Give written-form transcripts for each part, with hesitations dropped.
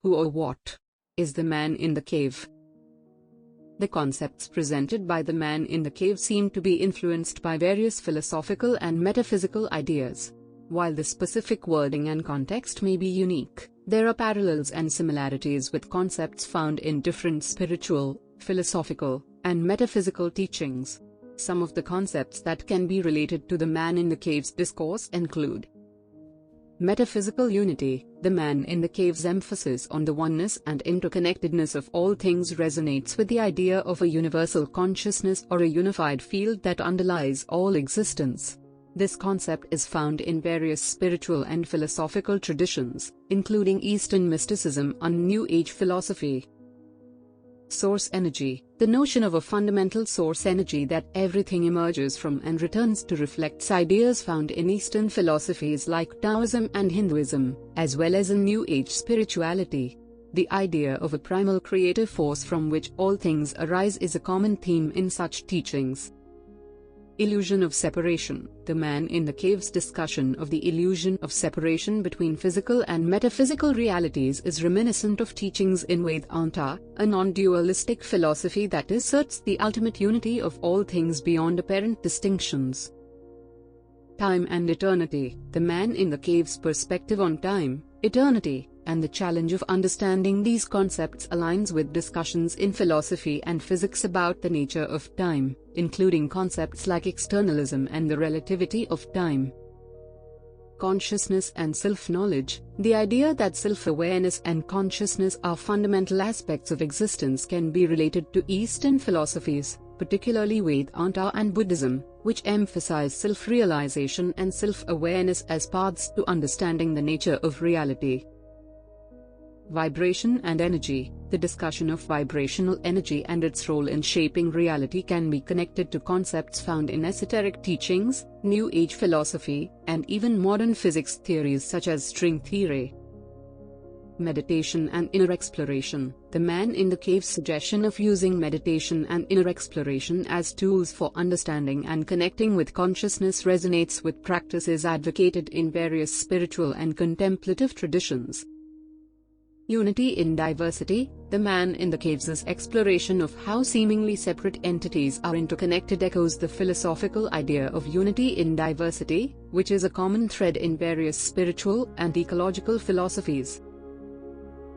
Who or what is the man in the cave? The concepts presented by the man in the cave seem to be influenced by various philosophical and metaphysical ideas. While the specific wording and context may be unique, there are parallels and similarities with concepts found in different spiritual, philosophical, and metaphysical teachings. Some of the concepts that can be related to the man in the cave's discourse include metaphysical unity. The man in the cave's emphasis on the oneness and interconnectedness of all things resonates with the idea of a universal consciousness or a unified field that underlies all existence. This concept is found in various spiritual and philosophical traditions, including Eastern mysticism and New Age philosophy. Source energy. The notion of a fundamental source energy that everything emerges from and returns to reflects ideas found in Eastern philosophies like Taoism and Hinduism, as well as in New Age spirituality. The idea of a primal creative force from which all things arise is a common theme in such teachings. Illusion of separation. The man in the cave's discussion of the illusion of separation between physical and metaphysical realities is reminiscent of teachings in Vedanta, a non-dualistic philosophy that asserts the ultimate unity of all things beyond apparent distinctions. Time and eternity. The man in the cave's perspective on time, eternity, and the challenge of understanding these concepts aligns with discussions in philosophy and physics about the nature of time, including concepts like externalism and the relativity of time. Consciousness and self-knowledge. The idea that self-awareness and consciousness are fundamental aspects of existence can be related to Eastern philosophies, particularly Vedanta and Buddhism, which emphasize self-realization and self-awareness as paths to understanding the nature of reality. Vibration and energy. The discussion of vibrational energy and its role in shaping reality can be connected to concepts found in esoteric teachings, New Age philosophy, and even modern physics theories such as string theory. Meditation and inner exploration. The man in the cave's suggestion of using meditation and inner exploration as tools for understanding and connecting with consciousness resonates with practices advocated in various spiritual and contemplative traditions. Unity in diversity. The man in the cave's exploration of how seemingly separate entities are interconnected echoes the philosophical idea of unity in diversity, which is a common thread in various spiritual and ecological philosophies.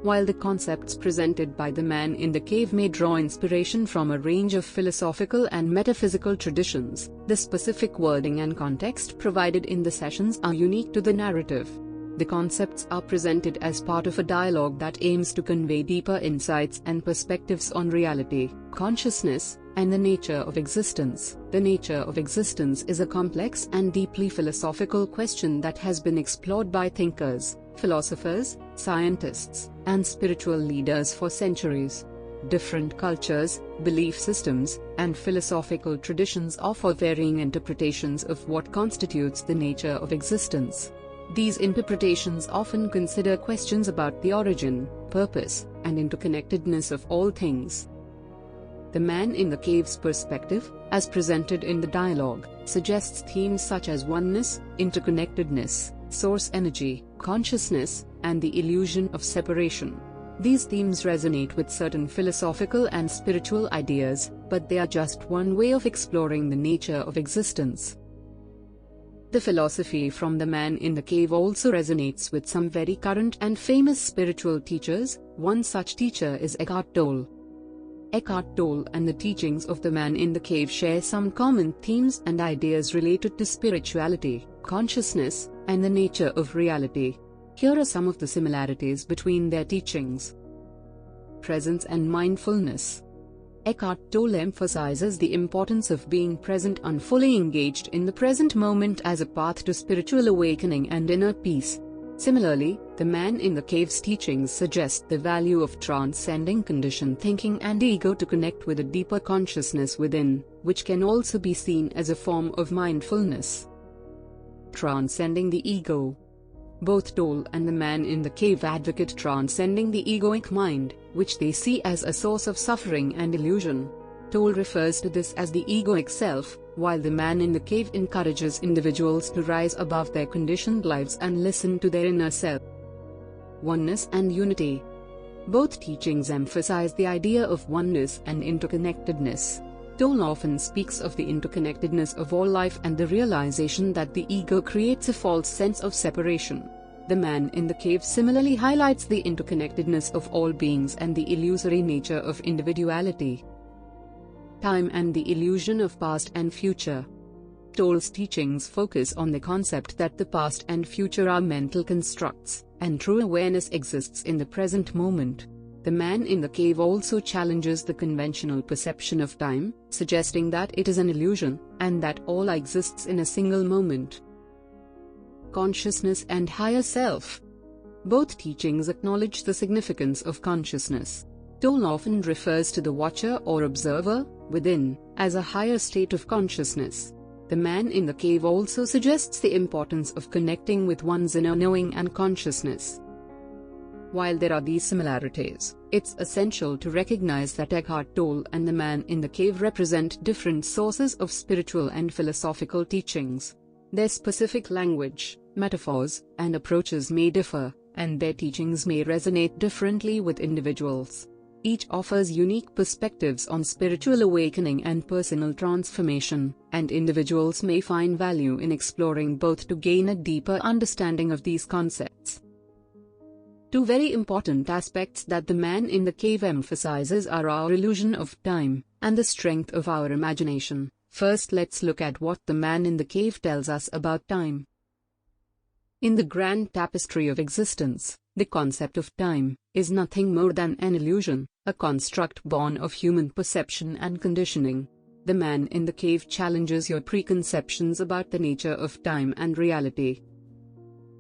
While the concepts presented by the man in the cave may draw inspiration from a range of philosophical and metaphysical traditions, the specific wording and context provided in the sessions are unique to the narrative. The concepts are presented as part of a dialogue that aims to convey deeper insights and perspectives on reality, consciousness, and the nature of existence. The nature of existence is a complex and deeply philosophical question that has been explored by thinkers, philosophers, scientists, and spiritual leaders for centuries. Different cultures, belief systems, and philosophical traditions offer varying interpretations of what constitutes the nature of existence. These interpretations often consider questions about the origin, purpose, and interconnectedness of all things. The man in the cave's perspective, as presented in the dialogue, suggests themes such as oneness, interconnectedness, source energy, consciousness, and the illusion of separation. These themes resonate with certain philosophical and spiritual ideas, but they are just one way of exploring the nature of existence. The philosophy from the man in the cave also resonates with some very current and famous spiritual teachers. One such teacher is Eckhart Tolle. Eckhart Tolle and the teachings of the man in the cave share some common themes and ideas related to spirituality, consciousness, and the nature of reality. Here are some of the similarities between their teachings. Presence and mindfulness. Eckhart Tolle emphasizes the importance of being present and fully engaged in the present moment as a path to spiritual awakening and inner peace. Similarly, the man in the cave's teachings suggest the value of transcending conditioned thinking and ego to connect with a deeper consciousness within, which can also be seen as a form of mindfulness. Transcending the ego. Both Tolle and the man in the cave advocate transcending the egoic mind, which they see as a source of suffering and illusion. Tolle refers to this as the egoic self, while the man in the cave encourages individuals to rise above their conditioned lives and listen to their inner self. Oneness and unity. Both teachings emphasize the idea of oneness and interconnectedness. Tolle often speaks of the interconnectedness of all life and the realization that the ego creates a false sense of separation. The Man in the Cave similarly highlights the interconnectedness of all beings and the illusory nature of individuality. Time and the illusion of past and future. Tolle's teachings focus on the concept that the past and future are mental constructs, and true awareness exists in the present moment. The Man in the Cave also challenges the conventional perception of time, suggesting that it is an illusion, and that all exists in a single moment. Consciousness and higher self. Both teachings acknowledge the significance of consciousness. Tolle often refers to the watcher or observer, within, as a higher state of consciousness. The Man in the Cave also suggests the importance of connecting with one's inner knowing and consciousness. While there are these similarities, it's essential to recognize that Eckhart Tolle and the Man in the Cave represent different sources of spiritual and philosophical teachings. Their specific language, metaphors, and approaches may differ, and their teachings may resonate differently with individuals. Each offers unique perspectives on spiritual awakening and personal transformation, and individuals may find value in exploring both to gain a deeper understanding of these concepts. Two very important aspects that the Man in the Cave emphasizes are our illusion of time, and the strength of our imagination. First, let's look at what the Man in the Cave tells us about time. In the grand tapestry of existence, the concept of time is nothing more than an illusion, a construct born of human perception and conditioning. The Man in the Cave challenges your preconceptions about the nature of time and reality.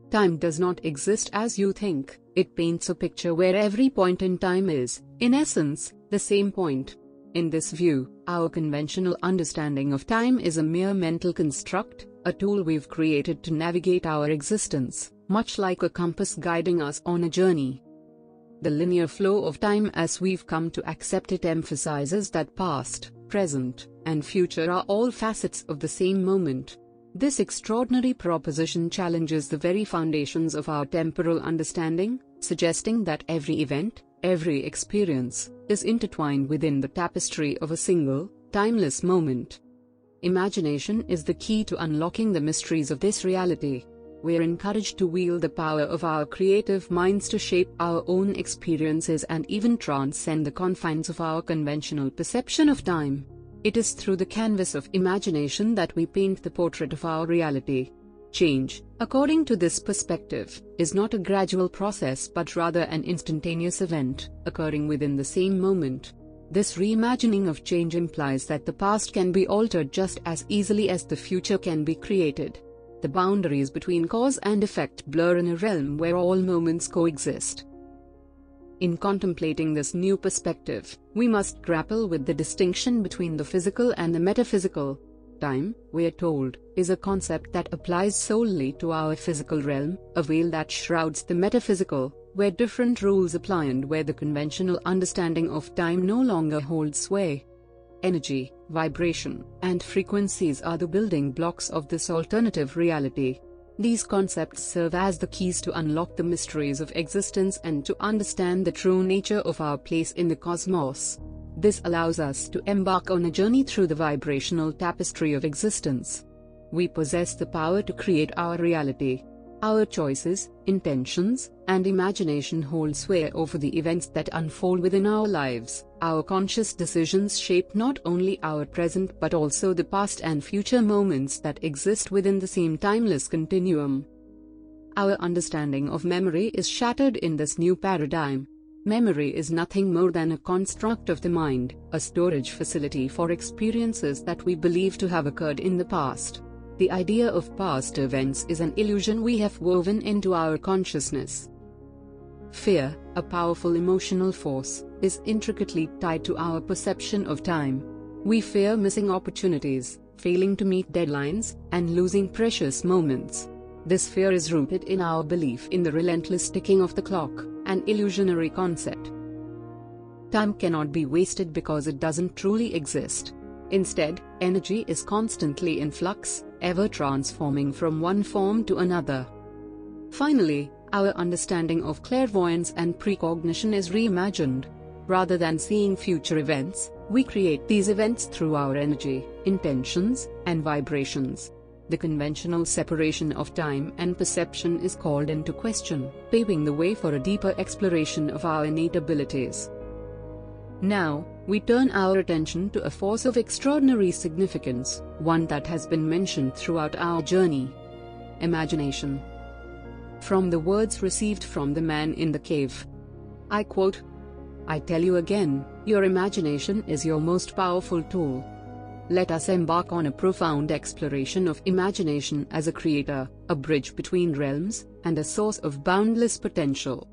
Time does not exist as you think. It paints a picture where every point in time is, in essence, the same point. In this view, our conventional understanding of time is a mere mental construct, a tool we've created to navigate our existence, much like a compass guiding us on a journey. The linear flow of time as we've come to accept it emphasizes that past, present, and future are all facets of the same moment. This extraordinary proposition challenges the very foundations of our temporal understanding, suggesting that every event, every experience, is intertwined within the tapestry of a single, timeless moment. Imagination is the key to unlocking the mysteries of this reality. We're encouraged to wield the power of our creative minds to shape our own experiences and even transcend the confines of our conventional perception of time. It is through the canvas of imagination that we paint the portrait of our reality. Change, according to this perspective, is not a gradual process but rather an instantaneous event, occurring within the same moment. This reimagining of change implies that the past can be altered just as easily as the future can be created. The boundaries between cause and effect blur in a realm where all moments coexist. In contemplating this new perspective, we must grapple with the distinction between the physical and the metaphysical. Time, we are told, is a concept that applies solely to our physical realm, a veil that shrouds the metaphysical, where different rules apply and where the conventional understanding of time no longer holds sway. Energy, vibration, and frequencies are the building blocks of this alternative reality. These concepts serve as the keys to unlock the mysteries of existence and to understand the true nature of our place in the cosmos. This allows us to embark on a journey through the vibrational tapestry of existence. We possess the power to create our reality. Our choices, intentions, and imagination hold sway over the events that unfold within our lives. Our conscious decisions shape not only our present but also the past and future moments that exist within the same timeless continuum. Our understanding of memory is shattered in this new paradigm. Memory is nothing more than a construct of the mind, a storage facility for experiences that we believe to have occurred in the past. The idea of past events is an illusion we have woven into our consciousness. Fear, a powerful emotional force, is intricately tied to our perception of time. We fear missing opportunities, failing to meet deadlines, and losing precious moments. This fear is rooted in our belief in the relentless ticking of the clock, an illusionary concept. Time cannot be wasted because it doesn't truly exist. Instead, energy is constantly in flux, ever transforming from one form to another. Finally, Our understanding of clairvoyance and precognition is reimagined. Rather than seeing future events, we create these events through our energy, intentions, and vibrations. The conventional separation of time and perception is called into question, paving the way for a deeper exploration of our innate abilities. Now, we turn our attention to a force of extraordinary significance, one that has been mentioned throughout our journey: imagination. From the words received from the man in the cave, I quote, "I tell you again, your imagination is your most powerful tool." Let us embark on a profound exploration of imagination as a creator, a bridge between realms, and a source of boundless potential.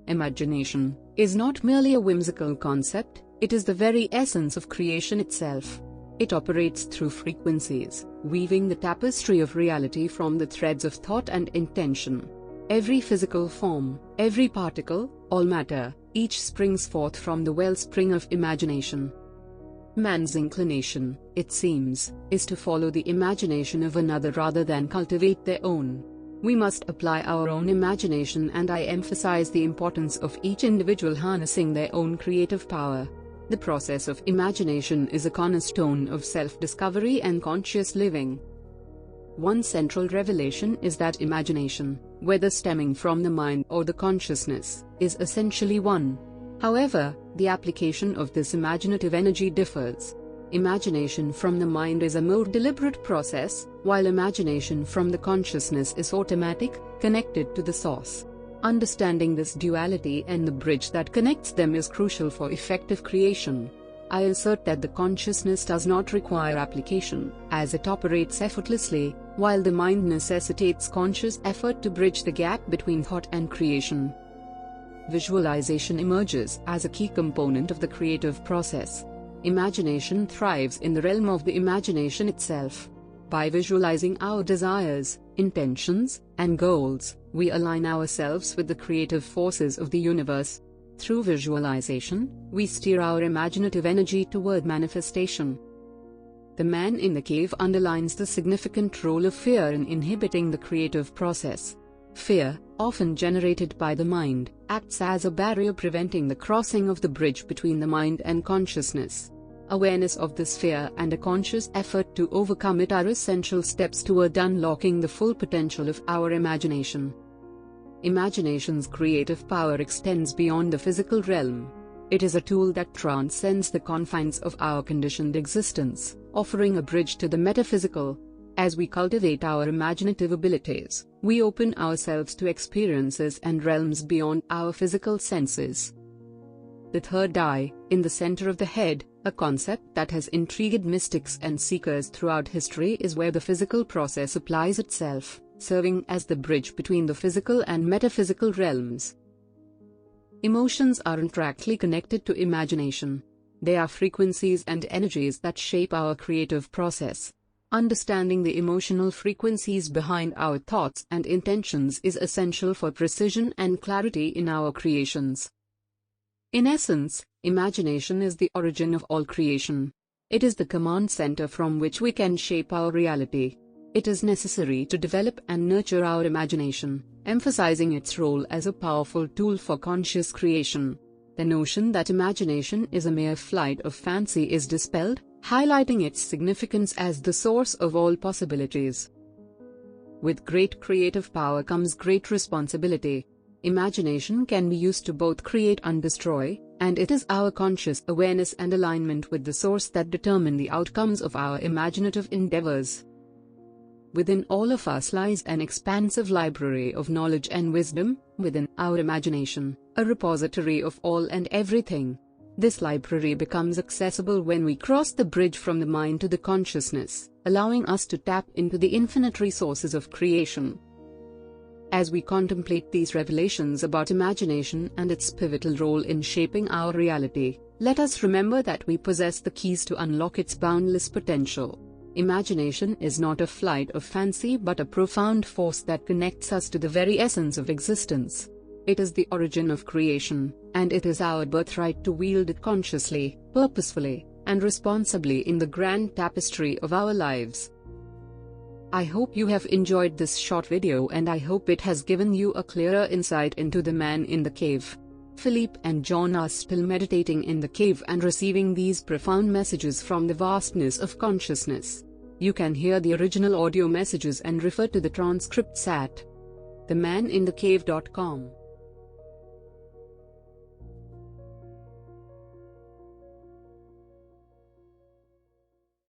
Imagination is not merely a whimsical concept, it is the very essence of creation itself. It operates through frequencies, weaving the tapestry of reality from the threads of thought and intention. Every physical form, every particle, all matter, each springs forth from the wellspring of imagination. Man's inclination, it seems, is to follow the imagination of another rather than cultivate their own. We must apply our own imagination, and I emphasize the importance of each individual harnessing their own creative power. The process of imagination is a cornerstone of self-discovery and conscious living. One central revelation is that imagination, whether stemming from the mind or the consciousness, is essentially one. However, the application of this imaginative energy differs. Imagination from the mind is a more deliberate process, while imagination from the consciousness is automatic, connected to the source. Understanding this duality and the bridge that connects them is crucial for effective creation. I assert that the consciousness does not require application, as it operates effortlessly, while the mind necessitates conscious effort to bridge the gap between thought and creation. Visualization emerges as a key component of the creative process. Imagination thrives in the realm of the imagination itself. By visualizing our desires, intentions, and goals, we align ourselves with the creative forces of the universe. Through visualization, we steer our imaginative energy toward manifestation. The man in the cave underlines the significant role of fear in inhibiting the creative process. Fear, often generated by the mind, acts as a barrier preventing the crossing of the bridge between the mind and consciousness. Awareness of this fear and a conscious effort to overcome it are essential steps toward unlocking the full potential of our imagination. Imagination's creative power extends beyond the physical realm. It is a tool that transcends the confines of our conditioned existence, offering a bridge to the metaphysical. As we cultivate our imaginative abilities, we open ourselves to experiences and realms beyond our physical senses. The third eye, in the center of the head, a concept that has intrigued mystics and seekers throughout history, is where the physical process applies itself, serving as the bridge between the physical and metaphysical realms. Emotions are intricately connected to imagination. They are frequencies and energies that shape our creative process. Understanding the emotional frequencies behind our thoughts and intentions is essential for precision and clarity in our creations. In essence, imagination is the origin of all creation. It is the command center from which we can shape our reality. It is necessary to develop and nurture our imagination, emphasizing its role as a powerful tool for conscious creation. The notion that imagination is a mere flight of fancy is dispelled, highlighting its significance as the source of all possibilities. With great creative power comes great responsibility. Imagination can be used to both create and destroy, and it is our conscious awareness and alignment with the source that determine the outcomes of our imaginative endeavors. Within all of us lies an expansive library of knowledge and wisdom, within our imagination, a repository of all and everything. This library becomes accessible when we cross the bridge from the mind to the consciousness, allowing us to tap into the infinite resources of creation. As we contemplate these revelations about imagination and its pivotal role in shaping our reality, let us remember that we possess the keys to unlock its boundless potential. Imagination is not a flight of fancy but a profound force that connects us to the very essence of existence. It is the origin of creation, and it is our birthright to wield it consciously, purposefully, and responsibly in the grand tapestry of our lives. I hope you have enjoyed this short video, and I hope it has given you a clearer insight into the man in the cave. Philippe and John are still meditating in the cave and receiving these profound messages from the vastness of consciousness. You can hear the original audio messages and refer to the transcripts at themaninthecave.com.